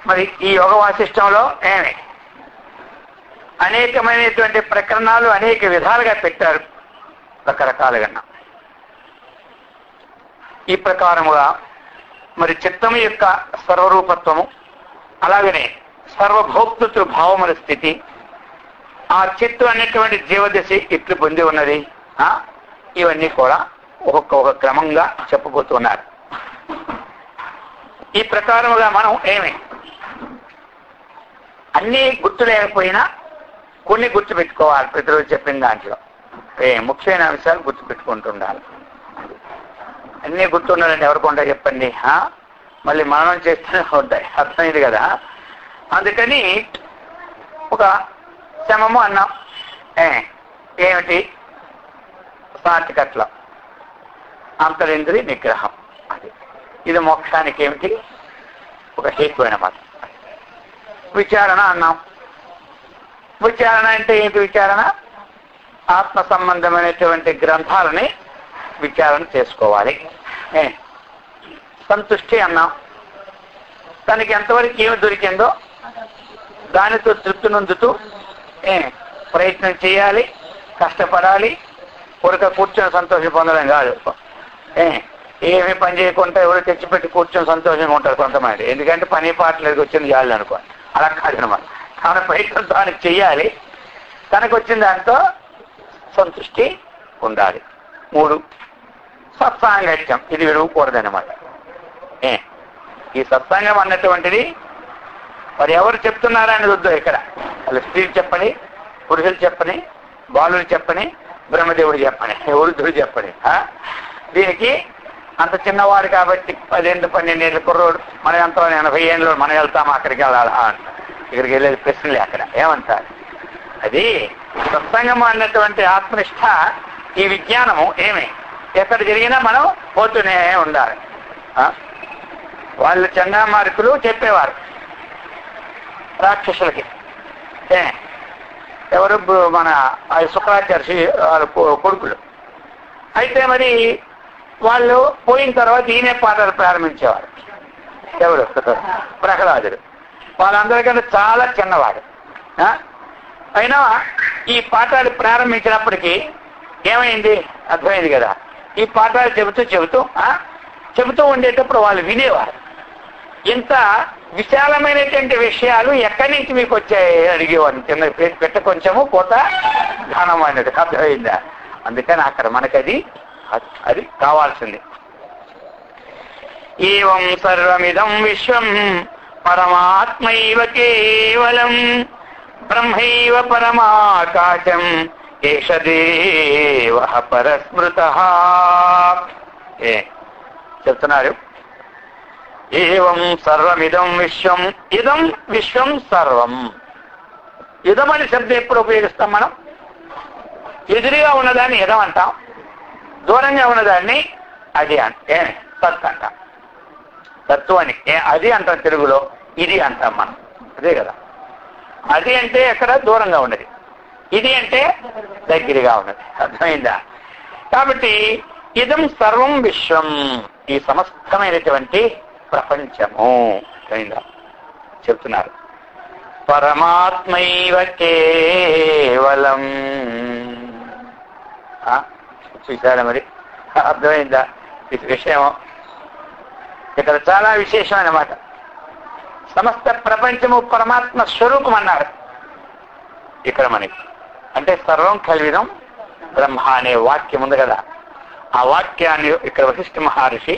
మరి ఈ యోగ వాసిష్టంలో ఏమి అనేకమైనటువంటి ప్రకరణాలు అనేక విధాలుగా పెట్టారు, రకరకాలుగా. ఈ ప్రకారముగా మరి చిత్తము యొక్క సర్వరూపత్వము, అలాగనే సర్వభోక్తృత్వ భావముల స్థితి, ఆ చిత్తు అనేటువంటి జీవదశ ఇట్లు పొంది ఉన్నది, ఇవన్నీ కూడా ఒక్కొక్క క్రమంగా చెప్పబోతున్నారు. ఈ ప్రకారముగా మనం ఏమి అన్నీ గుర్తు లేకపోయినా కొన్ని గుర్తు పెట్టుకోవాలి. ప్రతిరోజు చెప్పిన దాంట్లో ముఖ్యమైన అంశాలు గుర్తు పెట్టుకుంటుండాలి. అన్నీ గుర్తుండాలంటే ఎవరికి ఉంటాయి చెప్పండి? మళ్ళీ మననం చేస్తూనే ఉంటాయి, అర్థమైంది కదా. అందుకని ఒక శమము అన్నాం, ఏమిటి సాటికట్ల అంతరింద్రియ నిగ్రహం, అది ఇది మోక్షానికి ఏమిటి ఒక హేతు అన్నమాట. విచారణ అన్నాం. విచారణ అంటే ఏంటి? విచారణ ఆత్మ సంబంధమైనటువంటి గ్రంథాలని విచారణ చేసుకోవాలి. సంతుష్టి అన్నాం. తనకి ఎంతవరకు ఏమి దొరికిందో దానితో తృప్తి నొందుతూ ప్రయత్నం చేయాలి, కష్టపడాలి. కొడుక కూర్చొని సంతోషం పొందడం కాదు. ఏమి పని చేయకుండా ఎవరు తెచ్చిపెట్టి కూర్చొని సంతోషంగా ఉంటారు కొంతమంది. ఎందుకంటే పని పాటలకు వచ్చింది చాలు అనుకో, అలా కాదనమాట. తన ప్రయత్నం దానికి చెయ్యాలి, తనకు వచ్చిన దాంతో సంతృష్టి ఉండాలి. 3 సత్సాంగత్యం, ఇది విడవకూడదనమాట. ఈ సత్సంగం అన్నటువంటిది మరి ఎవరు చెప్తున్నారా అని వద్దు. ఇక్కడ వాళ్ళు స్త్రీలు చెప్పని, పురుషులు చెప్పని, బాలులు చెప్పని, బ్రహ్మదేవుడు చెప్పని, వృద్ధుడు చెప్పని. దీనికి అంత చిన్నవాడు కాబట్టి 10-12 ఏళ్ళ కుర్రోడు, మనం ఎంత 80 ఏళ్ళు మనం వెళ్తాము అక్కడికి వెళ్ళాలా అంట. ఇక్కడికి వెళ్ళేది ప్రశ్నలే. అక్కడ ఏమంటారు? అది సత్సంగం అన్నటువంటి ఆత్మనిష్ట, ఈ విజ్ఞానము ఎక్కడ జరిగినా మనం పోతూనే ఉండాలి. వాళ్ళు చండామార్కులు చెప్పేవారు రాక్షసులకి. ఎవరు? మన శుక్రాచార్య వాళ్ళ కొడుకులు. అయితే మరి వాళ్ళు పోయిన తర్వాత ఈయనే పాఠాలు ప్రారంభించేవారు. ఎవరు? ప్రహ్లాదుడు. వాళ్ళందరికంటే చాలా చిన్నవాడు. అయినా ఈ పాఠాలు ప్రారంభించినప్పటికీ ఏమైంది? అర్థమైంది కదా. ఈ పాఠాలు చెబుతూ ఉండేటప్పుడు వాళ్ళు వినేవారు. ఇంత విశాలమైనటువంటి విషయాలు ఎక్కడి నుంచి మీకు వచ్చాయి అడిగేవాడిని. చిన్న పెట్ట కొంచెము పోత ఘనం అనేది అర్థమైందా? అందుకని అక్కడ మనకది అది కావాల్సింది. ఏవం సర్వమిదం విశ్వం పరమాత్మైవ కేవలం బ్రహ్మైవ పరమాకాశం ఏష దేవః పరస్మృతః. చెప్తున్నారు, ఏవం సర్వమిదం విశ్వం, ఇదం విశ్వం సర్వం. ఇదం అనే శబ్దం ఎప్పుడు ఉపయోగిస్తాం మనం? ఎదురుగా ఉన్నదాన్ని ఇదం అంటాం, దూరంగా ఉన్నదాన్ని అది అంటే సత్ అంటాం. తత్వాన్ని అది అంటాం తెలుగులో, ఇది అంటాం మనం. అదే కదా. అది అంటే ఎక్కడ దూరంగా ఉన్నది, ఇది అంటే దగ్గరగా ఉన్నది. అర్థమైందా? కాబట్టి ఇదం సర్వం విశ్వం, ఈ సమస్తమైనటువంటి ప్రపంచము. అర్థమైందా? చెప్తున్నారు పరమాత్మైవ కేవలం. చూసారా మరి? అర్థమైందా ఈ విషయం? ఇక్కడ చాలా విశేషం అన్నమాట. సమస్త ప్రపంచము పరమాత్మ స్వరూపం అన్నారు ఇక్కడ మనకి. అంటే సర్వం కల్విదం బ్రహ్మ అనే వాక్యం ఉంది కదా, ఆ వాక్యాన్ని ఇక్కడ వశిష్ఠ మహర్షి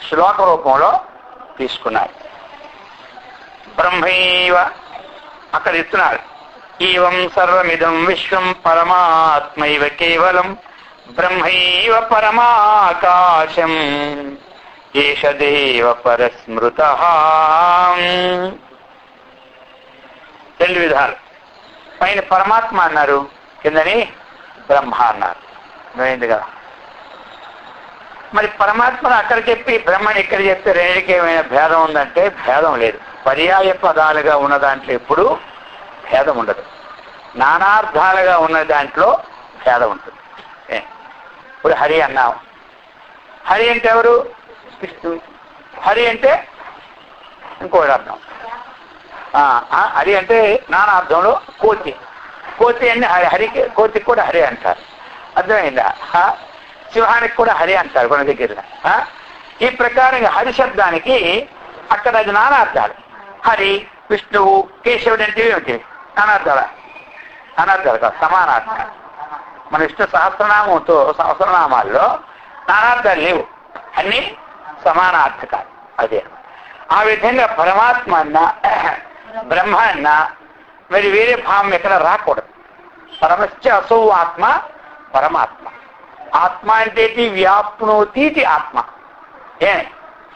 శ్లోక రూపంలో తీసుకున్నారు. బ్రహ్మైవ అక్కడ ఇస్తున్నారు. ఏవం సర్వమిదం విశ్వం పరమాత్మైవ కేవలం బ్రహ్మైవ పరమాకాశం ఏష దేవ పరస్మృతః. 2 విధాలు. పైన పరమాత్మ అన్నారు, కిందని బ్రహ్మ అన్నారు. అర్థమైంది కదా. మరి పరమాత్మను అక్కడ చెప్పి బ్రహ్మని ఇక్కడ చెప్తే రెండికి ఏమైనా భేదం ఉందంటే భేదం లేదు. పర్యాయ పదాలుగా ఉన్న దాంట్లో ఎప్పుడూ భేదం ఉండదు. నానార్థాలుగా ఉన్న దాంట్లో భేదం ఉంటుంది. ఇప్పుడు హరి అన్నాం. హరి అంటే ఎవరు? విష్ణు. హరి అంటే ఇంకోటి అర్థం. హరి అంటే నానార్థంలో కోతి, కోతి అని హరికి, కోతికి కూడా హరి అంటారు. అర్థమైందా? సింహానికి కూడా హరి అంటారు కొన్ని దగ్గర. ఈ ప్రకారంగా హరి శబ్దానికి అక్కడ అది నానార్థాలు. హరి, విష్ణువు, కేశవుడు అంటే ఏమిటి? నానార్థాల అనార్థాలు కాదు, సమానార్థాలు. మన విష్ణు సహస్రనామంతో సహస్రనామాల్లో నానార్థాలు లేవు, అన్ని సమానార్థకాలు. అదే ఆ విధంగా పరమాత్మ అన్న బ్రహ్మ అన్న మరి వేరే భావం ఎక్కడ రాకూడదు. పరమశ్చ అసౌ ఆత్మ పరమాత్మ. ఆత్మ అంటే వ్యాప్నోతీతి ఆత్మ.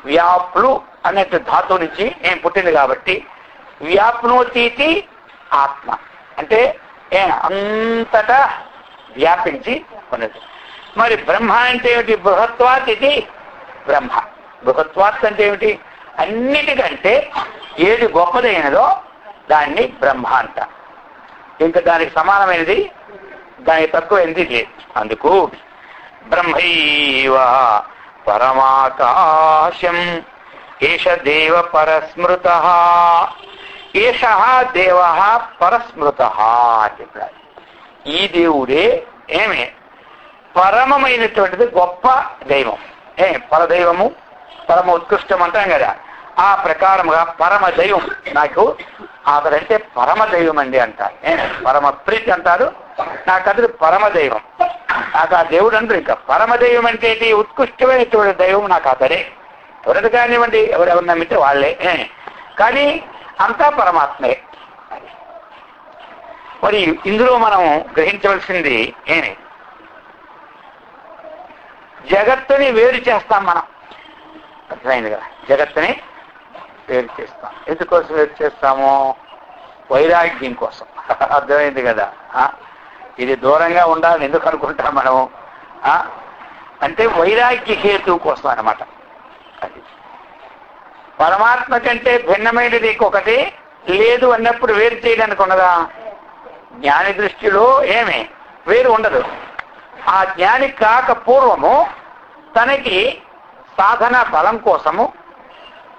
వ్యాప్లు అనే ధాతువు నుంచి ఏం పుట్టింది కాబట్టి వ్యాప్నోతీతి ఆత్మ అంటే అంతటా వ్యాపించి ఉన్నది. మరి బ్రహ్మ అంటే ఏమిటి? బృహత్వాత్ ఇది బ్రహ్మ. బృహత్వాత్ అంటే ఏమిటి? అన్నిటికంటే ఏది గొప్పదైనదో దాన్ని బ్రహ్మ అంట. ఇంకా దానికి సమానమైనది, దానికి తక్కువైనది లేదు. అందుకు బ్రహ్మైవ పరమాకాశం ఏష దేవ పరస్మృత, ఏష దేవ పరస్మృత అని చెప్పారు. ఈ దేవుడే ఏమే పరమమైనటువంటిది, గొప్ప దైవం. పరదైవము, పరమ ఉత్కృష్టం అంటాం కదా. ఆ ప్రకారముగా పరమ దైవం నాకు అతడంటే పరమదైవం అండి అంటారు. పరమ ప్రీతి అంటారు, నాకు అతడు పరమదైవం. నాకు ఆ దేవుడు అంటారు. ఇంకా పరమదైవం అంటే ఉత్కృష్టమైనటువంటి దైవం నాకు అతడే. ఎవరిది కానివ్వండి, ఎవరెవరు నమ్మితే వాళ్ళే, కానీ అంతా పరమాత్మే. మరి ఇందులో మనం గ్రహించవలసింది ఏమి? జగత్తుని వేరు చేస్తాం మనం. అర్థమైంది కదా? జగత్తుని వేరు చేస్తాం. ఎందుకోసం వేరు చేస్తాము? వైరాగ్యం కోసం. అర్థమైంది కదా? ఇది దూరంగా ఉండాలని ఎందుకు అనుకుంటాం మనం? అంటే వైరాగ్య హేతు కోసం అన్నమాట. అది పరమాత్మ కంటే భిన్నమైనది ఇంకొకటి లేదు అన్నప్పుడు వేరు చేయడానికి ఉండదా? జ్ఞాని దృష్టిలో ఏమి వేరు ఉండదు. ఆ జ్ఞాని కాక పూర్వము తనకి సాధన బలం కోసము,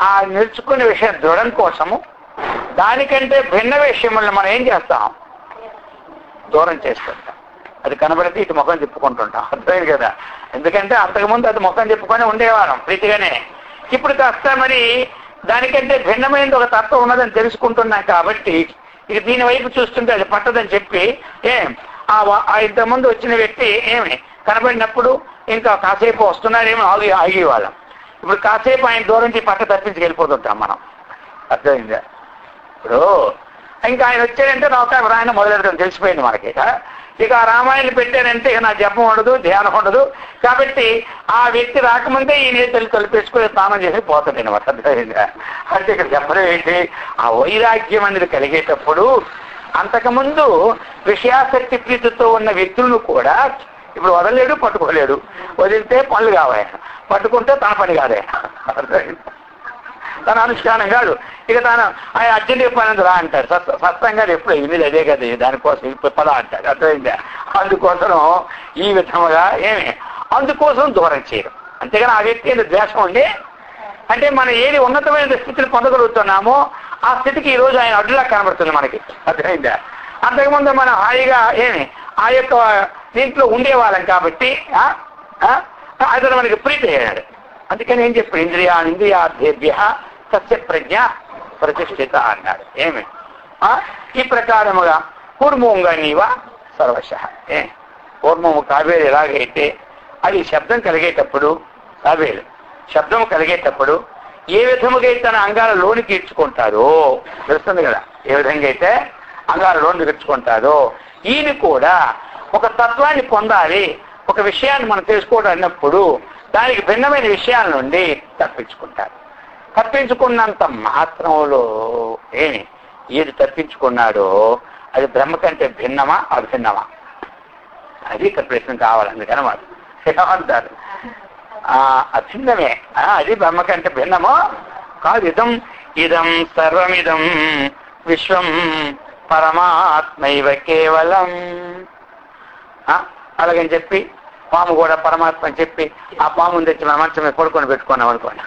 ఆ నేర్చుకునే విషయం దృఢం కోసము దానికంటే భిన్న విషయములను మనం ఏం చేస్తాం? దూరం చేసుకుంటాం. అది కనబడితే ఇటు ముఖం చెప్పుకుంటుంటాం. అర్థమైంది కదా? ఎందుకంటే అంతకుముందు అది ముఖం చెప్పుకొని ఉండేవాళ్ళం ప్రీతిగానే. ఇప్పుడు కాస్త మరి దానికంటే భిన్నమైనది ఒక తత్వం ఉన్నదని తెలుసుకుంటున్నాం కాబట్టి ఇక దీని వైపు చూస్తుంటే అది పట్టదని చెప్పి ఇంతకుముందు వచ్చిన వ్యక్తి ఏమి కనబడినప్పుడు ఇంకా కాసేపు వస్తున్నారేమో ఆగేవాళ్ళం. ఇప్పుడు కాసేపు ఆయన దూరం నుంచి పట్ట తప్పించి వెళ్ళిపోతుంటాం మనం. అర్థమైందా? ఇప్పుడు ఇంకా ఆయన వచ్చాడంటే నౌకాయ రాయన మొదలెడతాం, తెలిసిపోయింది మనకి. ఇక ఆ రామాయణం పెట్టారంటే ఇక నా జపం ఉండదు, ధ్యానం ఉండదు. కాబట్టి ఆ వ్యక్తి రాకముందే ఈ నేతలు కలిపేసుకుని స్నానం చేసి పోతుంది అనమాట. అర్థమైందా? అంటే ఇక్కడ చెప్పడం ఏంటి? ఆ వైరాగ్యం అనేది కలిగేటప్పుడు అంతకుముందు విషయాసక్తి ప్రీతితో ఉన్న వ్యక్తులను కూడా ఇప్పుడు వదలలేడు, పట్టుకోలేడు. వదిలితే పనులు కావాలి, పట్టుకుంటే తన పని కాదే, తన అనుష్ఠానం కాదు. ఇక తను ఆయన అర్జెంట్ పని రా అంటారు. సత్సంగా ఎప్పుడు ఇది అదే కదా, దానికోసం పద అంటారు. అర్థమైందా? అందుకోసం ఈ విధముగా అందుకోసం దూరం చేయడం. అంతేగాని ఆ వ్యక్తి ద్వేషం ఉండి అంటే మనం ఏది ఉన్నతమైన స్థితిని పొందగలుగుతున్నామో ఆ స్థితికి ఈ రోజు ఆయన అడ్డులా కనబడుతుంది మనకి. అర్థమైందా? అంతకుముందు మనం హాయిగా ఆ యొక్క దీంట్లో ఉండేవాళ్ళం కాబట్టి అతను మనకి ప్రీతి అయ్యాడు. అందుకని ఏం చెప్పాడు? ఇంద్రియార్థేభ్య సత్య ప్రజ్ఞ ప్రతిష్ఠిత అన్నాడు. ఈ ప్రకారముగా కూర్మోంగా నీవా సర్వశ. కూర్మము కావేరు ఎలాగైతే అది శబ్దం కలిగేటప్పుడు, కావేరు శబ్దం కలిగేటప్పుడు ఏ విధముగా తన అంగాల లోనికి ఇచ్చుకుంటారో తెలుస్తుంది కదా. ఏ విధంగా అయితే అంగాల లోనికి ఇచ్చుకుంటారో ఈయన కూడా ఒక తత్వాన్ని పొందాలి, ఒక విషయాన్ని మనం తెలుసుకోవడం అన్నప్పుడు దానికి భిన్నమైన విషయాల నుండి తప్పించుకుంటారు. తప్పించుకున్నంత మాత్రంలో ఏది తప్పించుకున్నాడో అది బ్రహ్మ కంటే భిన్నమా అభిన్నమా? అది ఇక్కడ ప్రశ్న కావాలి. అందుకనమాట ఏమంటారు? అభిన్నమే. అది బ్రహ్మ కంటే భిన్నమో కాదు. ఇదం సర్వమిదం విశ్వం పరమాత్మైవ కేవలం. అలాగని చెప్పి పాము కూడా పరమాత్మ అని చెప్పి ఆ పాముని తెచ్చి మన మంచం మీద పడుకొని పెట్టుకున్నాం అనుకోండి.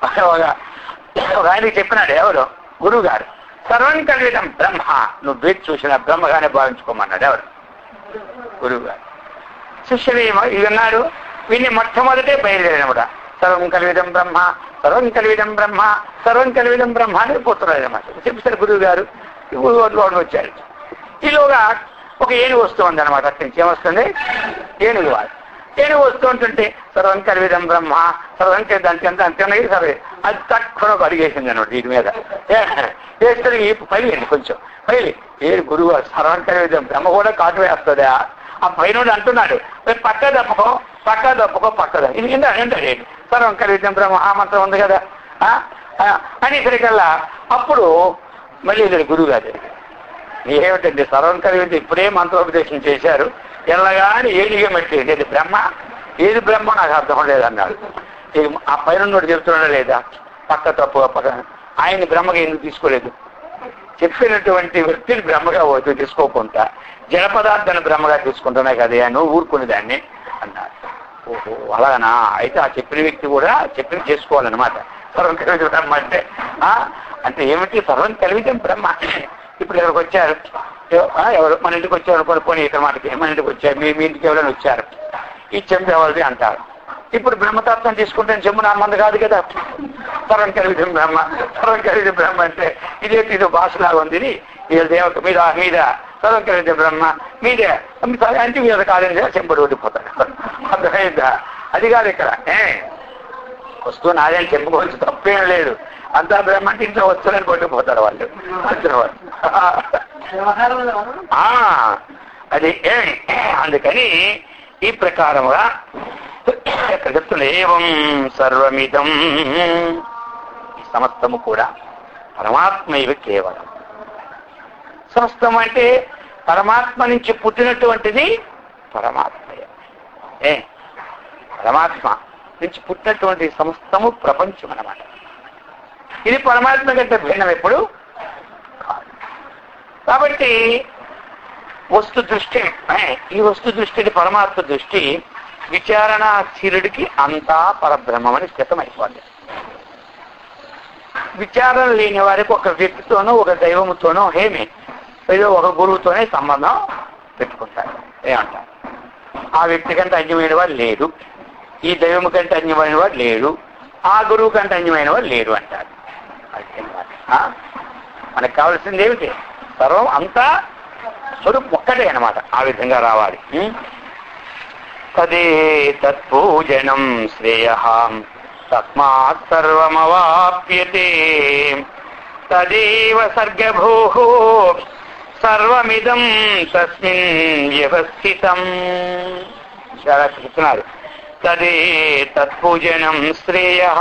ఒక ఆయనకి చెప్పినాడు ఎవరు, గురువు గారు, సర్వం కల్విదం బ్రహ్మ, నువ్వు వేచి చూసిన బ్రహ్మగానే భావించుకోమన్నాడు. ఎవరు? గురువు గారు. శిష్యులు విన్నారు, వీళ్ళని మొట్టమొదటే బయలుదేరినమాట. సర్వం కల్విదం బ్రహ్మ, సర్వం కల్విదం బ్రహ్మ, సర్వం కల్విదం బ్రహ్మ అని పోతున్నాడు అనమాట. చెప్పారు గురువు గారు. వచ్చారు. ఈలోగా ఒక ఏనుగు వస్తూ ఉంది అనమాట. అక్కడి నుంచి ఏమొస్తుంది? ఏనుగు వాడు. ఏనుగు వస్తూ ఉంటుంటే సర్వం కల్విదం బ్రహ్మ, సర్వం అంతే సరే అది తక్కువ అడిగేసింది అనమాట వీటి మీద. వేస్తే పైలేండి కొంచెం పైలి ఏడు గురువు సర్వం కల్విదం బ్రహ్మ కూడా కాటు వేస్తుందా? ఆ పైన అంటున్నాడు, పక్క తప్పుకో పక్క తప్పుకో పక్కదా ఇది ఏంటంటే సర్వం కల్విదం బ్రహ్మ ఆ మంత్రం ఉంది కదా అనేసరికల్లా అప్పుడు మళ్ళీ గురువు గారు ఏమిటండి సర్వం కలిగింది ఇప్పుడే మంత్రోపదేశం చేశారు, ఎల్లగాని ఏడిగా మట్టి ఏది బ్రహ్మ, ఏది బ్రహ్మ నాకు అర్థం లేదన్నాడు. ఆ పైన చెప్తున్నా లేదా పక్క తప్పు పక్క ఆయన బ్రహ్మగా ఎందుకు తీసుకోలేదు? చెప్పినటువంటి వ్యక్తిని బ్రహ్మగా తీసుకోకుండా జడ పదార్థాన్ని బ్రహ్మగా తీసుకుంటున్నా కదా నువ్వు ఊరుకునే దాన్ని అన్నాడు. ఓహో అలాగనా, అయితే ఆ చెప్పిన వ్యక్తి కూడా చెప్పిన చేసుకోవాలన్నమాట. సర్వం కలిగిన బ్రహ్మ అంటే ఏమిటి? సర్వం కలిగితే బ్రహ్మ. ఇప్పుడు ఇక్కడికి వచ్చారు ఎవరు, మన ఇంటికి వచ్చారు కొనుక్కొని ఇక్కడ మాటకి మన ఇంటికి వచ్చారు, మీ ఇంటికి ఎవరైనా వచ్చారు, ఈ చెంబు ఎవరిది అంటారు. ఇప్పుడు బ్రహ్మతత్వం తీసుకుంటే చెంబు నా మంది కాదు కదా. సర్వం కలిగిన బ్రహ్మ, సర్వం కలిగిన బ్రహ్మ అంటే ఇదేంటి ఇది భాషలాగా ఉంది, వీళ్ళ దేవత మీద మీద సర్వం కలిగిన బ్రహ్మ మీదే అంటే వీళ్ళ కాదని చెంబడు ఓడిపోతాడు. అర్థమైందా? అది కాదు ఇక్కడ. వస్తువు నాదే చెప్పుకోవచ్చు, తప్పేం లేదు. అంతా బ్రహ్మ అంటే ఇంట్లో వస్తువులని కొట్టుకుపోతారు వాళ్ళు. అది అందుకని ఈ ప్రకారముగా చెప్తున్న ఏవం సర్వమిదం, సమస్తము కూడా పరమాత్మ ఇవి కేవలం. సమస్తం అంటే పరమాత్మ నుంచి పుట్టినటువంటిది పరమాత్మయే. పరమాత్మ నుంచి పుట్టినటువంటి సమస్తము ప్రపంచం అన్నమాట. ఇది పరమాత్మ కంటే భిన్నం ఎప్పుడు కాదు. కాబట్టి వస్తు దృష్టి, ఈ వస్తు దృష్టిని పరమాత్మ దృష్టి విచారణాశీలుడికి అంతా పరబ్రహ్మం అని స్థితమైపోతుంది. విచారణ లేని వారికి ఒక వ్యక్తితోనో ఒక దైవముతోనో ఏదో ఒక గురువుతోనే సంబంధం పెట్టుకుంటారు. ఏమంటారు? ఆ వ్యక్తి కంటే అన్యమైన వాడు లేడు, ఈ దైవం కంటే అన్యమైన వాడు లేడు, ఆ గురువు కంటే అన్యమైన వాడు లేడు అంటారు. మనకు కావాల్సింది ఏమిటి? సర్వం అంతా స్వరూపం ఒక్కటే అన్నమాట. ఆ విధంగా రావాలి. తదే తత్పూజనం శ్రేయః తస్మాత్ సర్వమవాప్యతే తదేవ సర్గభూః సర్వమిదం తస్మిన్ వ్యవస్థితం. చాలా చెప్తున్నారు. తదే తత్పూజనం శ్రేయః.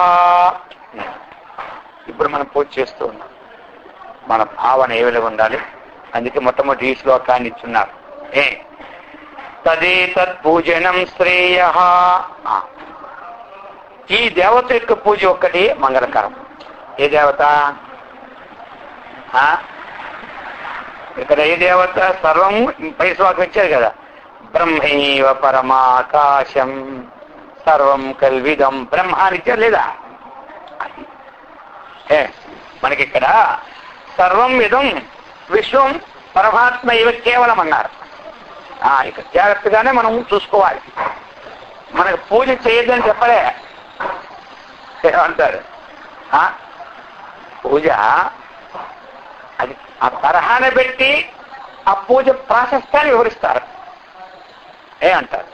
ఇప్పుడు మనం పూజ చేస్తూ ఉన్నాం, మన భావన ఏ విధంగా ఉండాలి? అందుకే మొట్టమొదటి ఈ శ్లోకాన్ని ఇచ్చున్నారు. తదే తత్పూజనం శ్రేయః. ఈ దేవత యొక్క పూజ ఒక్కటి మంగళకరం. ఏ దేవత? ఇక్కడ ఏ దేవత? సర్వం పై శ్లోకం ఇచ్చారు కదా, బ్రహ్మైవ పరమాకాశం సర్వం కల్విదం బ్రహ్మ అని ఇచ్చారు లేదా? మనకి ఇక్కడ సర్వం ఇదం విశ్వం పరమాత్మ ఇవ కేవలం అన్నారు. ఇక జాగ్రత్తగానే మనం చూసుకోవాలి. మనకు పూజ చేయొద్దని చెప్పలే. ఏమంటారు? పూజ అది ఆ తరహాన పెట్టి ఆ పూజ ప్రాశస్తాన్ని వివరిస్తారు. అంటారు?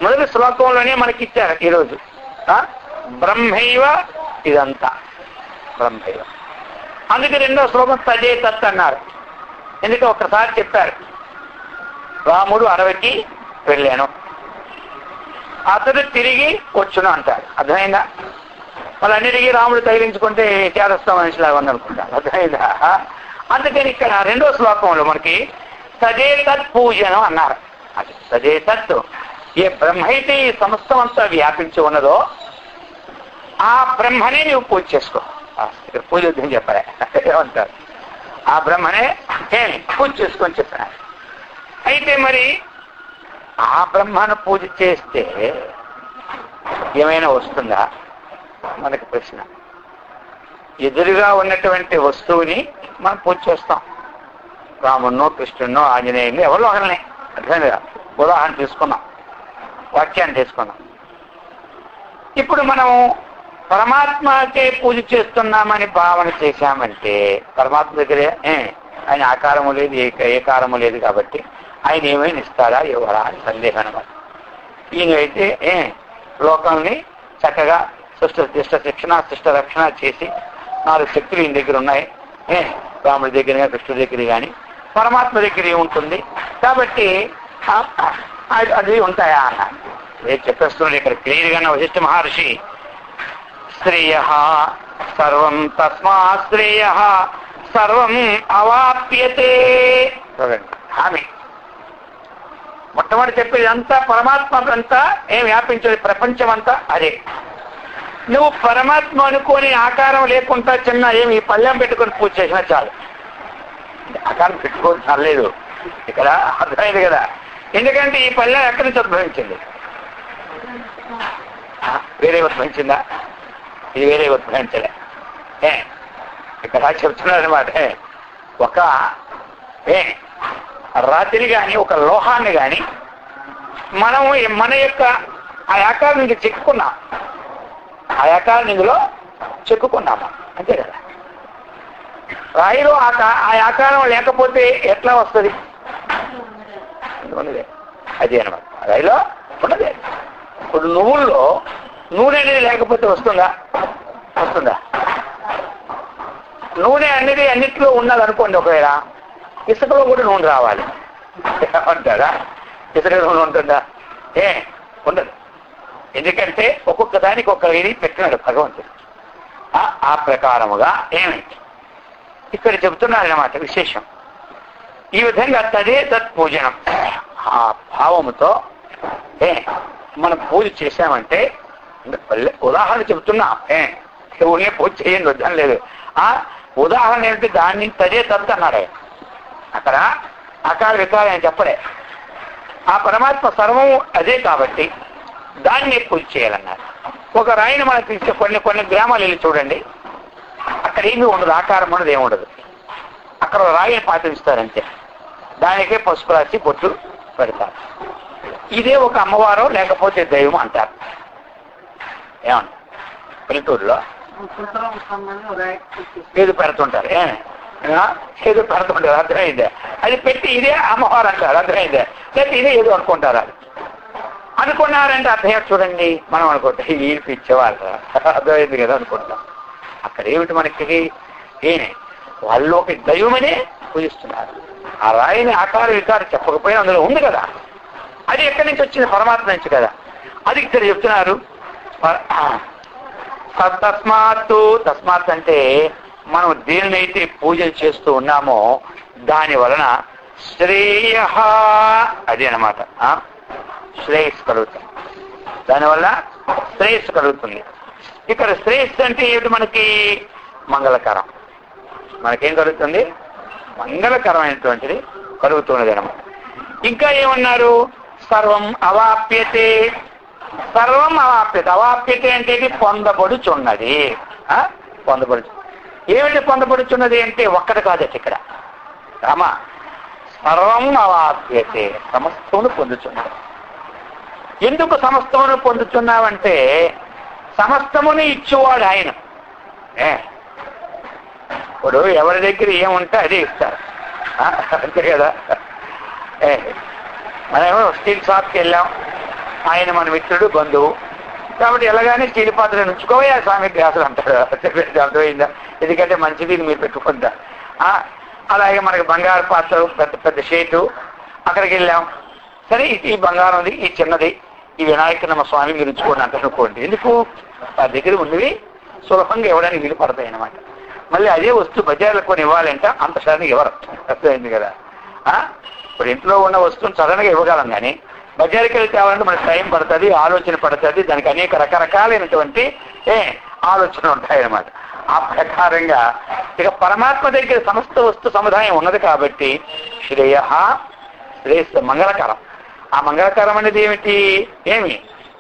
మొదటి శ్లోకంలోనే మనకి ఇచ్చారు ఈరోజు. బ్రహ్మైవ ఇదంతా బ్రహ్మైవ. అందుకే రెండో శ్లోకం తదే తత్ అన్నారు. ఎందుకంటే ఒక్కసారి చెప్పారు, రాముడు అడవికి వెళ్ళాను, అతడు తిరిగి వచ్చును అంటారు. అర్థమైందా? వాళ్ళన్నిటికీ రాముడు తగిలించుకుంటే చేదస్తాం మనిషిలాగా ఉందనుకుంటారు. అర్థమైందా? అందుకని ఇక్కడ రెండో శ్లోకంలో మనకి తదే తత్ పూజనం అన్నారు. అది తదే తత్. ఏ బ్రహ్మ అయితే ఈ సమస్తం అంతా వ్యాపించి ఉన్నదో ఆ బ్రహ్మనే నువ్వు పూజ చేసుకో. ఇక్కడ పూజ వద్దని చెప్పారా? ఏమంటారు? ఆ బ్రహ్మనే పూజ చేసుకొని చెప్పారు. అయితే మరి ఆ బ్రహ్మను పూజ చేస్తే ఏమైనా వస్తుందా? మనకి ప్రశ్న. ఎదురుగా ఉన్నటువంటి వస్తువుని మనం పూజ చేస్తాం. రామున్నో కృష్ణున్నో ఆంజనేయులు ఎవరో ఒకరిని అర్థమైందిగా ఉదాహరణ తీసుకున్నాం, వాక్యాన్ని తీసుకున్నాం. ఇప్పుడు మనం పరమాత్మకే పూజ చేస్తున్నామని భావన చేశామంటే పరమాత్మ దగ్గరే ఆయన ఆకారము లేదు, ఏకారము లేదు కాబట్టి ఆయన ఏమైనా ఇస్తాడా ఇవ్వరా అని సందేహం అనమాట. ఈయనైతే లోకాలని చక్కగా శిష్ట శిక్షణ శిష్ట రక్షణ చేసి 4 శక్తులు ఈయన దగ్గర ఉన్నాయి. రాముడి దగ్గర కానీ కృష్ణుడి దగ్గర కానీ పరమాత్మ దగ్గర ఏముంటుంది కాబట్టి అది ఉంటాయా అన్న చెప్పేస్తున్నాడు ఇక్కడ క్లియర్గానే వశిష్ఠ మహర్షి. శ్రేయ సర్వం తస్మా శ్రేయ సర్వం అవాప్యతే. హామీ మొట్టమొదటి చెప్పేది అంతా పరమాత్మ అంతా ఏం వ్యాపించేది ప్రపంచం అంతా అదే. నువ్వు పరమాత్మ అనుకోని ఆకారం లేకుండా చిన్న ఏమి పళ్ళెం పెట్టుకొని పూజ చేసినా చాలు. ఆకారం పెట్టుకోని చాలేదు ఇక్కడ అర్థమైంది కదా. ఎందుకంటే ఈ పళ్ళెం ఎక్కడి నుంచి ఉద్భవించింది? వేరే ఉద్భవించిందా? ఇది వేరే ఉద్భవించలే. ఇక్కడ చెప్తున్నారనమాట. ఒక రాత్రి కానీ ఒక లోహాన్ని కానీ మనం మన యొక్క ఆ ఆకారం నుంచి చెక్కున్నాం, ఆ ఆకారం ఇందులో చెక్కుకున్నాము అంతే కదా. రాయిలో ఆ ఆకారం లేకపోతే ఎట్లా వస్తుంది? ఉన్నదే అదే అనమాట. రాయిలో ఉన్నదే. ఇప్పుడు నువ్వుల్లో నూనె అనేది లేకపోతే వస్తుందా? నూనె అనేది అన్నిట్లో ఉన్నది అనుకోండి. ఒకవేళ ఇసుకలో కూడా నూనె రావాలి అంటారా? ఇసుక నూనె ఉంటుందా? ఉండదు. ఎందుకంటే ఒక్కొక్క దానికి ఒక్క ఇది పెట్టినాడు భగవంతుడు. ఆ ప్రకారముగా ఏమైంది ఇక్కడ చెబుతున్నారన్నమాట విశేషం. ఈ విధంగా తదే తత్పూజనం. ఆ భావముతో మనం పూజ చేశామంటే ఉదాహరణ చెబుతున్నా. ఊళ్ళే పూజ చేయండి వద్దని లేదు. ఆ ఉదాహరణ ఏంటి? దాన్ని తదే తత్ అన్నాడు. అక్కడ అకార వికారం అని చెప్పలే. ఆ పరమాత్మ సర్వం అదే కాబట్టి దాన్ని పూజ చేయాలన్నారు. ఒక రాయిని మనకు ఇచ్చే కొన్ని గ్రామాలు వెళ్ళి చూడండి, అక్కడ ఏమీ ఉండదు, ఆకారం ఉండదు, ఏముండదు. అక్కడ రాయిని పాటిస్తారంతే. దానికే పసుపు రాసి బొట్టు పెడతారు. ఇదే ఒక అమ్మవారో లేకపోతే దైవం అంటారు. ఏమంటారు? పల్లెటూరులో ఏదో పెడుతుంటారు, ఏదో పెడుతుంటారు. అర్థమైందే? అది పెట్టి ఇదే అమ్మవారు అంటారు. అర్థమైందే? లేకపోతే ఇదే ఏదో అనుకుంటారు. అది అనుకున్నారంటే అర్థం చూడండి. మనం అనుకుంటే ఈ పిచ్చేవాళ్ళు అర్థమైంది కదా అనుకుంటాం. అక్కడ ఏమిటి మనకి? వాళ్ళు ఒక దైవమనే పూజిస్తున్నారు. ఆ రాయిని ఆకార వికారం చెప్పకపోయినా అందులో ఉంది కదా. అది ఎక్కడి నుంచి వచ్చింది? పరమాత్మ నుంచి కదా. అది ఇక్కడ చెప్తున్నారు. తస్మాత్ అంటే మనం దేనినైతే పూజలు చేస్తూ ఉన్నామో దాని వలన శ్రేయ అది అనమాట. శ్రేయస్సు కలుగుతుంది. దానివల్ల శ్రేయస్సు కలుగుతుంది. ఇక్కడ శ్రేయస్సు అంటే ఏమిటి? మనకి మంగళకరం. మనకేం కలుగుతుంది? మంగళకరమైనటువంటిది కలుగుతున్నది అనమాట. ఇంకా ఏమన్నారు? సర్వం అవాప్యతే. సర్వం అవాప్యత. అవాప్యతే అంటే పొందబడుచున్నది. పొందబడు ఏమిటి? పొందబడుచున్నది అంటే ఒక్కటి కాదట ఇక్కడ రామ. సర్వం అవాప్యతే, సమస్తమును పొందుచున్నది. ఎందుకు సమస్తమును పొందుతున్నావంటే సమస్తమును ఇచ్చేవాడు ఆయన. ఇప్పుడు ఎవరి దగ్గర ఏముంటే అదే ఇస్తారు, అంతే కదా. మనమేమో స్టీల్ షాప్కి వెళ్ళాం, ఆయన మన మిత్రుడు బంధువు కాబట్టి ఎలాగానే స్టీల్ పాత్ర ఉంచుకోవా స్వామి గ్లాసులు అంటారు. అర్థమైందా? ఎందుకంటే మంచిది మీరు పెట్టుకుంటా. అలాగే మనకి బంగారు పాత్ర, పెద్ద పెద్ద షేటు, అక్కడికి వెళ్ళాం. సరే ఈ బంగారం ఉంది, ఈ చిన్నది, ఈ వినాయక నమ్మ స్వామి మీరు ఉంచుకోండి అంటారు అనుకోండి. ఎందుకు? ఆ దగ్గర ఉన్నవి సులభంగా ఇవ్వడానికి వీలు పడతాయి అన్నమాట. మళ్ళీ అదే వస్తువు బజార్లో కొని ఇవ్వాలంటే అంత సడన్గా ఇవ్వరు. అర్థమైంది కదా. ఇప్పుడు ఇంట్లో ఉన్న వస్తువుని సడన్గా ఇవ్వగలం, కానీ బజార్కి వెళ్ళి తేవాలంటే మనకి టైం పడుతుంది, ఆలోచన పడుతుంది, దానికి అనేక రకరకాలైనటువంటి ఆలోచనలు ఉంటాయన్నమాట. ఆ ప్రకారంగా ఇక పరమాత్మ దగ్గర సమస్త వస్తు సముదాయం ఉన్నది కాబట్టి శ్రేయ శ్రేయస్సు మంగళకరం. ఆ మంగళకరం అనేది ఏమిటి?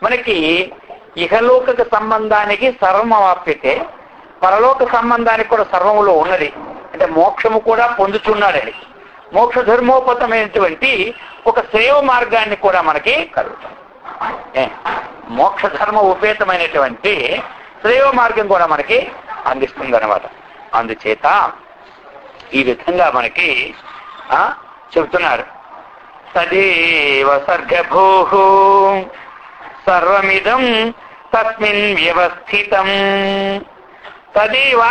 మనకి ఇహలోక సంబంధానికి సర్వమాప్యతే, పరలోక సంబంధానికి కూడా సర్వములో ఉన్నది. అంటే మోక్షము కూడా పొందుతున్నాడని, మోక్ష ధర్మోపతమైనటువంటి ఒక శ్రేయ మార్గాన్ని కూడా మనకి కలుగుతుంది. మోక్ష ధర్మ ఉపేతమైనటువంటి శ్రేయ మార్గం కూడా మనకి అందిస్తుంది అనమాట. అందుచేత ఈ విధంగా మనకి చెబుతున్నారు. తదేవ సర్గభూ సర్వమిదం తస్మిన్ వ్యవస్థితం. తదేవ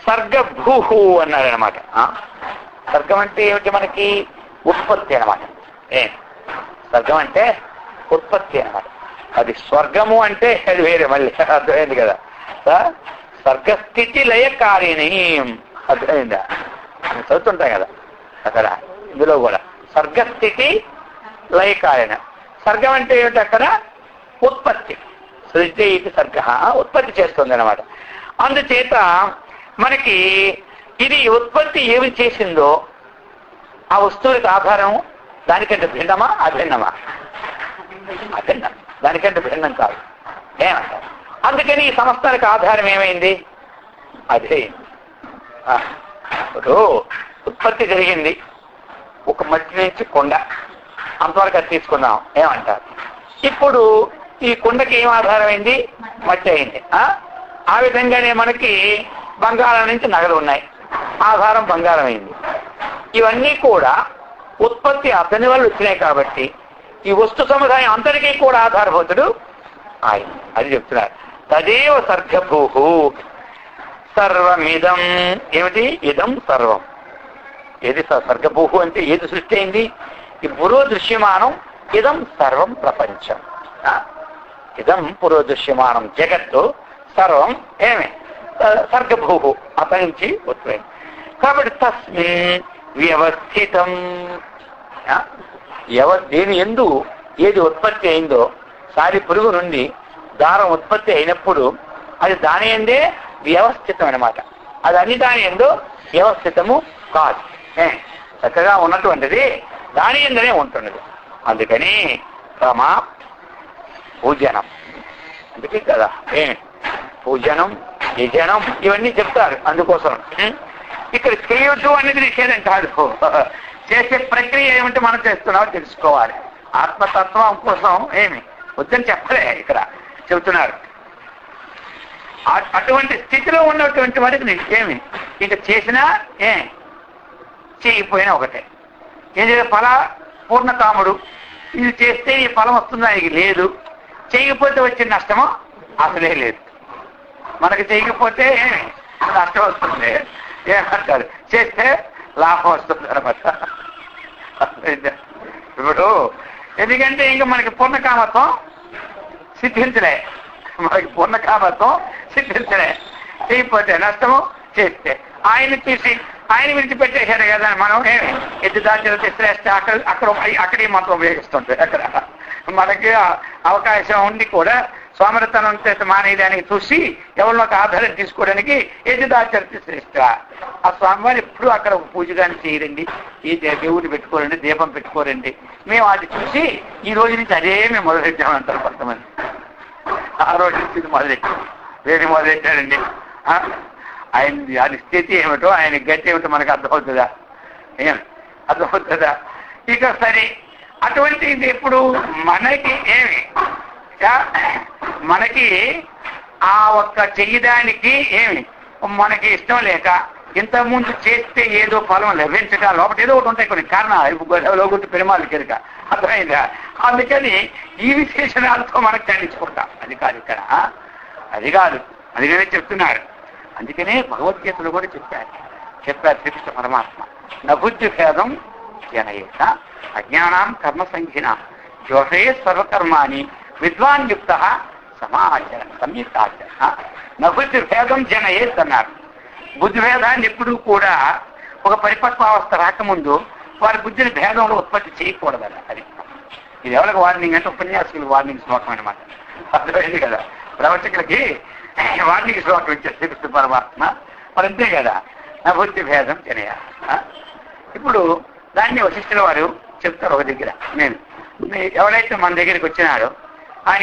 సర్గభూ అన్నారనమాట. సర్గం అంటే ఏమిటి? మనకి ఉత్పత్తి అనమాట. సర్గం అంటే ఉత్పత్తి అనమాట. అది స్వర్గము అంటే అది వేరే, మళ్ళీ అర్థమైంది కదా. స్వర్గస్థితి లయకారిణి అర్థమైందా? చదువుతుంటాం కదా అక్కడ, ఇందులో కూడా స్వర్గస్థితి లయకారిణ. స్వర్గం అంటే ఏమిటి? అక్కడ ఉత్పత్తి. సృష్టి ఇది సర్గ, ఉత్పత్తి చేస్తుంది అనమాట. అందుచేత మనకి ఇది ఉత్పత్తి ఏమి చేసిందో ఆ వస్తువులకు ఆధారం దానికంటే భిన్నమా అభిన్నమా? అభిన్నం, దానికంటే భిన్నం కాదు. ఏమంటారు? అందుకని ఈ సంస్థలకు ఆధారం ఏమైంది? అదే ఇప్పుడు ఉత్పత్తి జరిగింది ఒక మట్టి నుంచి కొండ, అంతవరకు అది తీసుకున్నాం. ఏమంటారు? ఇప్పుడు ఈ కొండకి ఏం ఆధారమైంది? మట్టి అయింది. ఆ విధంగానే మనకి బంగారం నుంచి నగలు ఉన్నాయి, ఆధారం బంగారం అయింది. ఇవన్నీ కూడా ఉత్పత్తి అతని వల్ల వచ్చినాయి కాబట్టి ఈ వస్తు సముదాయం అంతటికీ కూడా ఆధారభూతుడు ఆయన. అది చెప్తున్నారు. తదేవ సర్గభూ సర్వమిదం. ఏమిటి? ఇదం సర్వం. ఏది సర్గభూ అంటే ఏది సృష్టి అయింది? ఈ పురోదృశ్యమానం ఇదం సర్వం ప్రపంచం. ఇదం పురోదృశ్యమానం జగత్తు సర్వం ఏమే సర్గభూ అతని నుంచి ఉత్పత్తి. కాబట్టి తస్మిన్ వ్యవస్థితం. దేని ఎందు ఏది ఉత్పత్తి అయిందో, సారి పురుగు నుండి దారం ఉత్పత్తి అయినప్పుడు అది దాని ఎందే వ్యవస్థితం అనమాట. అది అన్ని దాని ఎందు వ్యవస్థితము కాదు. చక్కగా ఉన్నటువంటిది దాని ఎందనే ఉంటున్నది. అందుకని రమా పూజనం. అందుకే కదా పూజనం యజనం ఇవన్నీ చెప్తారు. అందుకోసం ఇక్కడ చేయొద్దు అనేది నిషేధం కాదు. చేసే ప్రక్రియ ఏమిటి మనం చేస్తున్నామో తెలుసుకోవాలి. ఆత్మతత్వం కోసం ఏమి వద్దని చెప్పలే, ఇక్కడ చెబుతున్నారు. అటువంటి స్థితిలో ఉన్నటువంటి వారికి ఏమి ఇంకా చేసినా చేయకపోయినా ఒకటే. ఏం చేయాలి? పూర్ణకాముడు ఇది చేస్తే ఈ ఫలం వస్తుందా? ఇది లేదు. చేయకపోతే వచ్చే నష్టమో అసలే లేదు. మనకి చేయకపోతే నష్టం వస్తుంది, ఏమంటారు? చేస్తే లాభం వస్తుంది అనమాట. ఇప్పుడు ఎందుకంటే ఇంకా మనకి పూర్ణకామత్వం సిద్ధించలే, మనకి పూర్ణకామత్వం సిద్ధించలే. చేయకపోతే నష్టము, చేస్తే ఆయన తీసి ఆయన విడిచిపెట్టేశారు కదా. మనం ఎద్దు దాచులు శ్రేష్ట అక్కడే మాత్రం ఉపయోగిస్తుంటాయి. అక్కడ మనకి అవకాశం ఉండి కూడా సోమరతనం చేత మానేయడానికి చూసి ఎవరినో ఒక ఆధారం తీసుకోవడానికి ఎద్దు దాచరిత శ్రేష్ట. ఆ స్వామివారు ఎప్పుడు అక్కడ పూజ కానీ చేయరండి, ఈ దేవుడిని పెట్టుకోరండి, దీపం పెట్టుకోరండి. మేము అది చూసి ఈ రోజు నుంచి అదే మేము మొదలెట్టామంటారు కొంతమంది. ఆ రోజు నుంచి ఇది మొదలెట్టాం, వేడి మొదలెట్టారండి. ఆయన అది స్థితి ఏమిటో, ఆయన గట్టి ఏమిటో మనకు అర్థమవుతుందా? అర్థమవుతుందా? ఇక సరే, అటువంటిది ఇప్పుడు మనకి మనకి ఆ ఒక్క చెయ్యడానికి మనకి ఇష్టం లేక ఇంతకుముందు చేస్తే ఏదో ఫలం లభించక లోపల ఏదో ఒకటి ఉంటాయి కొన్ని కారణాలు, లోగుంటు పెరుమాలు కెరక. అర్థమైందా? అందుకని ఈ విశేషణాలతో మనకు ఖండించుకుంటాం. అది కాదు ఇక్కడ, అది కాదు. అందుకనే చెప్తున్నారు. అందుకనే భగవద్గీతలో కూడా చెప్పారు శ్రీకృష్ణ పరమాత్మ. నబుద్ధి భేదం జనయేత అజ్ఞానం కర్మ సంఖ్యన జోషే సర్వకర్మాని విద్వాన్ యుక్త సమాచరణ సంయుక్త ఆచరణ. నబుద్ధి భేదం జనయేత్ అన్నారు. బుద్ధి భేదాన్ని ఎప్పుడూ కూడా ఒక పరిపక్వావస్థ రాకముందు వారి బుద్ధిని భేదంలో ఉత్పత్తి చేయకూడదన్న. అది ఇది ఎవరికి వార్నింగ్ అంటే ఉపన్యాసకులు వార్నింగ్ శ్లోకం అనమాట. అర్థమైంది కదా? ప్రవచకులకి వార్నింగ్ శ్లోకం ఇచ్చారు శ్రీకృష్ణ పరమాత్మ. మరి అంతే కదా, నబుద్ధి భేదం జనయ. ఇప్పుడు దాన్ని వశిష్ఠుల వారు చెప్తారు ఒక దగ్గర. నేను ఎవరైతే మన దగ్గరికి వచ్చినాడో ఆయన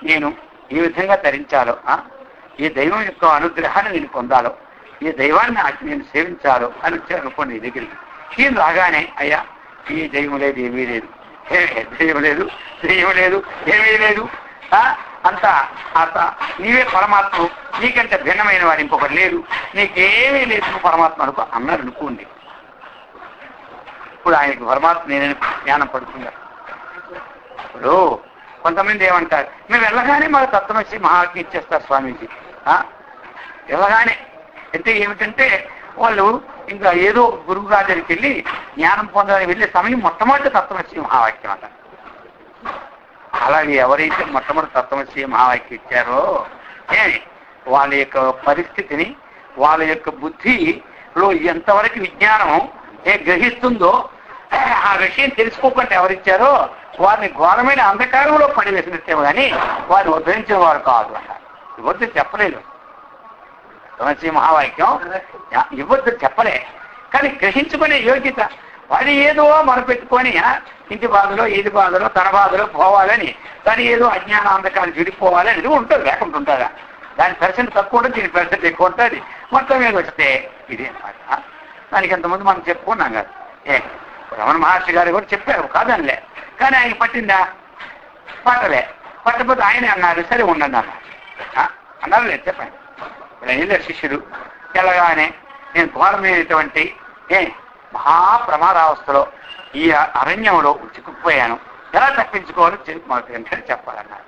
నేను ఈ విధంగా ధరించాలో, ఈ దైవం యొక్క అనుగ్రహాన్ని నేను పొందాలో, ఈ దైవాన్ని నేను సేవించాలో అని వచ్చారు అనుకోండి ఈ దగ్గరికి. ఈయన రాగానే అయ్యా ఈ దైవం లేదు, ఏమీ లేదు, దైవం లేదు, దైవం లేదు, ఏమీ లేదు, అంతా నీవే పరమాత్మ, నీకంటే భిన్నమైన వాడు ఇంకొకటి లేదు, నీకేమీ లేదు, నువ్వు పరమాత్మ అనుకో అన్నారు అనుకోండి. ఇప్పుడు ఆయనకి పరమాత్మ నేనని జ్ఞానం పడుతున్నారు. ఇప్పుడు కొంతమంది ఏమంటారు, మేము వెళ్ళగానే మాకు తత్వమసి మహావాక్యం ఇచ్చేస్తారు స్వామీజీ. వెళ్ళగానే అంటే ఏమిటంటే వాళ్ళు ఇంకా ఏదో గురువు గారి దగ్గరికి వెళ్ళి జ్ఞానం పొందాలని వెళ్ళే సమయం మొట్టమొదటి తత్వమసి మహావాక్యం అంటారు. అలాగే ఎవరైతే మొట్టమొదటి తత్వమసి మహావాక్యం ఇచ్చారో వాళ్ళ యొక్క పరిస్థితిని, వాళ్ళ యొక్క బుద్ధిలో ఎంతవరకు విజ్ఞానం గ్రహిస్తుందో ఆ విషయం తెలుసుకోకుండా ఎవరిచ్చారో వారిని ఘోరమైన అంధకారంలో పడివేసినట్టేమో కానీ వారిని ఉద్ధరించిన వారు కాదు అన్నారు. ఇవ్వద్దు చెప్పలేదు, తత్వమసి మహావాక్యం ఇవ్వద్దు చెప్పలే, కానీ గ్రహించుకునే యోగ్యత వాడి ఏదో మొరపెట్టుకొని ఇంటి బాధలో ఏది బాధలో తన బాధలో పోవాలని, కానీ ఏదో అజ్ఞాన అంధకాలు విడిపోవాలని ఇది ఉంటుంది, లేకుండా ఉంటుందా? దాని పర్సెంట్ తక్కువ ఉంటుంది, దీని పర్సెంట్ ఎక్కువ ఉంటుంది. మొత్తం మీద వస్తే ఇది అనమాట. దానికి ఎంతమంది మనం చెప్పుకున్నాం కదా. రమణ మహర్షి గారు కూడా చెప్పారు కాదనిలే, కానీ ఆయన పట్టిందా? పట్టలే. పట్టకపోతే ఆయన అన్నారు సరే ఉండండి అన్నారు లేదు చెప్పండి. ఇప్పుడు శిష్యుడు వెళ్ళగానే నేను ఘోరమైనటువంటి మహాప్రమాదావస్థలో ఈ అరణ్యంలో చిక్కుపోయాను, ఎలా తప్పించుకోవాలో మాకు వెంటనే చెప్పాలన్నారు.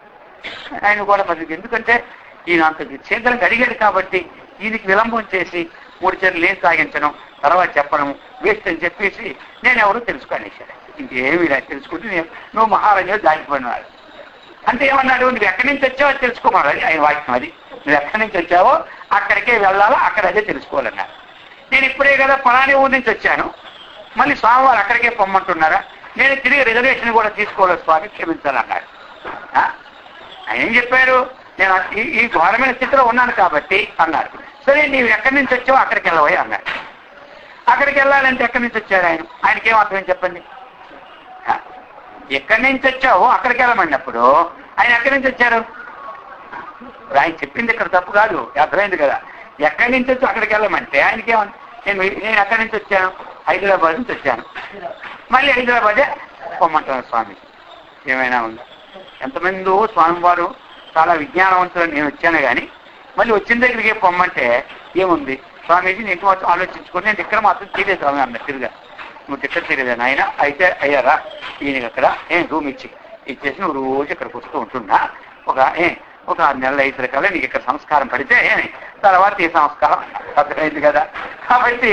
ఆయన కూడా మరి ఎందుకంటే ఈయన అంత చేతులకు అడిగాడు కాబట్టి ఈయనకి విలంబం చేసి 3 చెర్లు ఏం సాగించడం, తర్వాత చెప్పడం వేస్ట్ అని చెప్పేసి నేను ఎవరు తెలుసుకోనేసాడు. ఇంకేమీ ఇలా తెలుసుకుంటే నువ్వు మహారాజు దాటిపోయినాడు అంటే ఏమన్నాడు, నువ్వు ఎక్కడి నుంచి వచ్చావో తెలుసుకోమన్నాడు ఆయన వాక్యం. అది నువ్వు ఎక్కడి నుంచి వచ్చావో అక్కడికే వెళ్ళాలో అక్కడ అదే తెలుసుకోవాలన్నారు. నేను ఇప్పుడే కదా పలాని ఊరి నుంచి వచ్చాను, మళ్ళీ స్వామివారు అక్కడికే పొమ్మంటున్నారా, నేను తిరిగి రిజర్వేషన్ కూడా తీసుకోవాలి స్వామి క్షమించాలన్నాడు. ఆయన ఏం చెప్పారు, నేను ఈ ఘోరమైన స్థితిలో ఉన్నాను కాబట్టి అన్నారు. సరే నీవు ఎక్కడి నుంచి వచ్చావో అక్కడికి వెళ్ళబోయే అన్నాడు. అక్కడికి వెళ్ళాలంటే ఎక్కడి నుంచి వచ్చారు ఆయన, ఆయనకేం అర్థం చెప్పండి. ఎక్కడి నుంచి వచ్చావో అక్కడికి వెళ్ళమన్నప్పుడు ఆయన ఎక్కడి నుంచి వచ్చారు, ఆయన చెప్పింది ఇక్కడ తప్పు కాదు, అర్థమైంది కదా. ఎక్కడి నుంచి వచ్చి అక్కడికి వెళ్ళమంటే ఆయనకేమన్నా, నేను ఎక్కడి నుంచి వచ్చాను, హైదరాబాద్ నుంచి వచ్చాను, మళ్ళీ హైదరాబాదే పొమ్మంటాను స్వామి, ఏమైనా ఉందా? ఎంతమందో స్వామివారు చాలా విజ్ఞానవంతులు నేను వచ్చాను కానీ మళ్ళీ వచ్చిన దగ్గరికి పొమ్మంటే ఏముంది స్వామీజీ నీకు ఆలోచించుకొని నేను ఇక్కడ మాత్రం తీరే స్వామి అన్న తిరిగా, నువ్వు టిక్కెట్ తీరేదా నాయన, అయితే అయ్యారా ఈయనకి అక్కడ రూమ్ ఇచ్చేసి నువ్వు రోజు ఇక్కడికి వస్తూ ఉంటున్నా, ఒక 6 నెలలు 5 రకాల నీకు ఇక్కడ సంస్కారం పడితే తర్వాత ఈ సంస్కారం అర్థమైంది కదా. కాబట్టి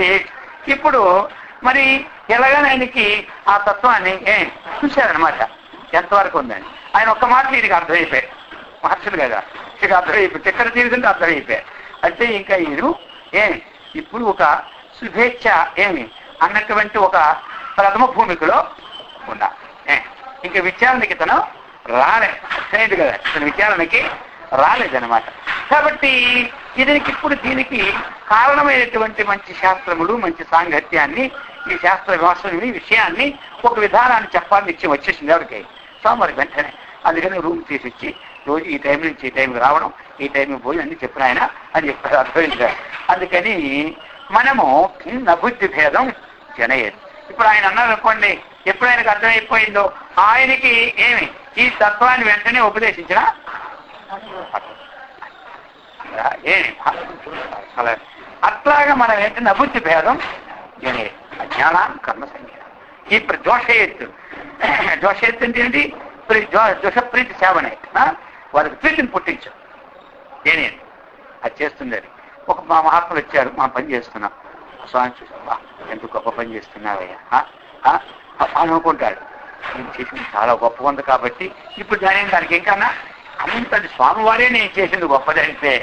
ఇప్పుడు మరి ఎలాగైనా ఆయనకి ఆ తత్వాన్ని చూశారనమాట ఎంతవరకు ఉందని. ఆయన ఒక్క మాట ఈయనకి అర్థమైపోయాయి, మహర్షులు కదా ఇక అర్థమైపోయి ఎక్కడ తీరుతుంటే అర్థమైపోయాయి. అంటే ఇంకా ఈయన ఇప్పుడు ఒక శుభేచ్ఛ అన్నటువంటి ఒక ప్రథమ భూమికలో ఉన్నా. ఇంకా విచారణకి తను రాలేదు కదా, తన విచారణకి రాలేదనమాట. కాబట్టి ఇప్పుడు దీనికి కారణమైనటువంటి మంచి శాస్త్రములు, మంచి సాంగత్యాన్ని, ఈ శాస్త్ర వ్యవస్థని విషయాన్ని ఒక విధానాన్ని చెప్పాలని నిత్యం వచ్చేసింది ఎవరికి, సోమవారి వెంటనే. అందుకని రూమ్ తీసిచ్చి రోజు ఈ టైం నుంచి ఈ టైంకి రావడం, ఈ టైంకి పోయి అన్ని చెప్పిన ఆయన అని చెప్పారు, అర్థమైంది. అందుకని మనము నబుద్ధి భేదం జనయేది. ఇప్పుడు ఆయన అన్నారు అనుకోండి, ఎప్పుడు ఆయనకు అర్థమైపోయిందో ఆయనకి ఈ తత్వాన్ని వెంటనే ఉపదేశించిన అట్లాగా మనం ఏంటంటే అబుద్ధి భేదం జనయేది, అజ్ఞానం కర్మ సంఖ్య. ఇప్పుడు దోషయత్తు అంటే ఏంటి, దోషప్రీతి సేవనే, వారికి ప్రీతిని పుట్టించు నేనే అది చేస్తుంది. అది ఒక మా మహాత్ములు వచ్చారు, మా పని చేస్తున్నాం, స్వామి చూసా ఎంత గొప్ప పని చేస్తున్నావయ్యా అనుకుంటాడు. నేను చేసింది చాలా గొప్ప ఉంది కాబట్టి ఇప్పుడు దానికి ఇంకన్నా అంతటి స్వామివారే నేను చేసింది గొప్పదంటే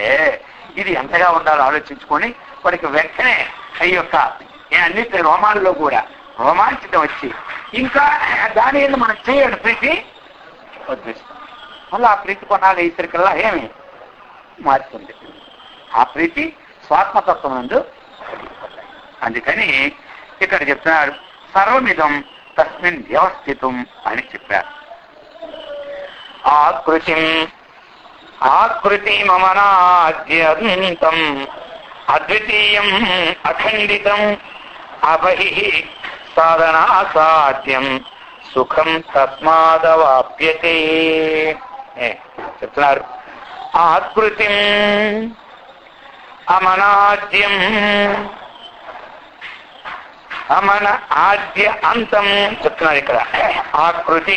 ఇది ఎంతగా ఉండాలో ఆలోచించుకొని వాడికి వెంటనే ఈ యొక్క అన్నిటి రోమాల్లో కూడా రోమాంచితం వచ్చి ఇంకా దాని ఏదో మనం చేయాలి ప్రీతి వదిలేస్తాం. మళ్ళీ ఆ ప్రీతి కొనాలి ఈసరికల్లా మారుతుంది. ఆ ప్రీతి స్వాత్మతత్వం నందు. అందుకని ఇక్కడ చెప్తున్నారు సర్వమిదం తస్మిన్ వ్యవస్థితం అని చెప్పారు. ఆకృతి ఆకృతి మమనాద్యంతం అద్వితీయం అఖండితం అబహి సాధనా సాధ్యం సుఖం తస్మాదవాప్యతే. చెప్తున్నారు ఆకృతి అమనాద్యం అమన ఆద్య అంతం చెప్తున్నారు ఇక్కడ. ఆకృతి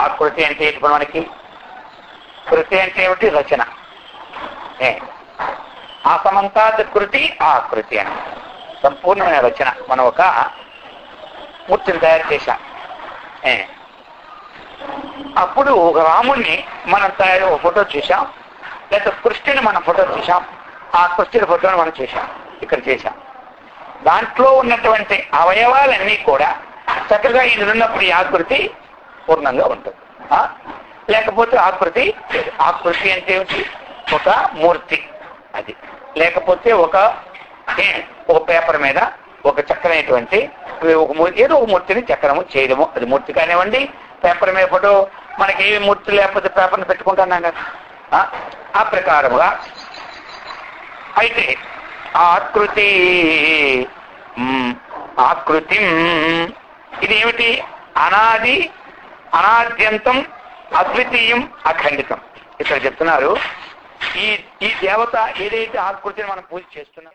ఆకృతి అంటే ఇప్పుడు మనకి కృతి అంటే ఏమిటి? రచన. ఆ సమంతాత్ కృతి ఆకృతి అని సంపూర్ణమైన రచన. మనం ఒక మూర్తిని తయారు చేశాం. అప్పుడు ఒక రాముణ్ణి మనం తయారు ఒక ఫోటో చూసాం, లేదా కృష్ణుని మనం ఫోటో చూసాం. ఆ కృష్ణుని ఫోటోని మనం చేశాం, ఇక్కడ చేశాం. దాంట్లో ఉన్నటువంటి అవయవాలన్నీ కూడా చక్కగా ఈయనన్నప్పుడు ఈ ఆకృతి పూర్ణంగా ఉంటుంది. లేకపోతే ఆకృతి ఆకృతి అంటే ఏమిటి? ఒక మూర్తి అది. లేకపోతే ఒక పేపర్ మీద ఒక చక్కనైనటువంటి ఏదో ఒక మూర్తిని చక్రము చేయడము, అది మూర్తి కానివ్వండి. పేపర్ మీద ఫోటో మనకి ఏమి మూర్తి లేకపోతే పేపర్ని పెట్టుకుంటున్నాం కదా, ఆ ప్రకారముగా. అయితే ఆకృతి ఆకృతి ఇది ఏమిటి? అనాది అనాద్యంతం అద్వితీయం అఖండితం. ఇక్కడ చెప్తున్నారు ఈ దేవత ఏదైతే ఆకృతిని మనం పూజ చేస్తున్నాం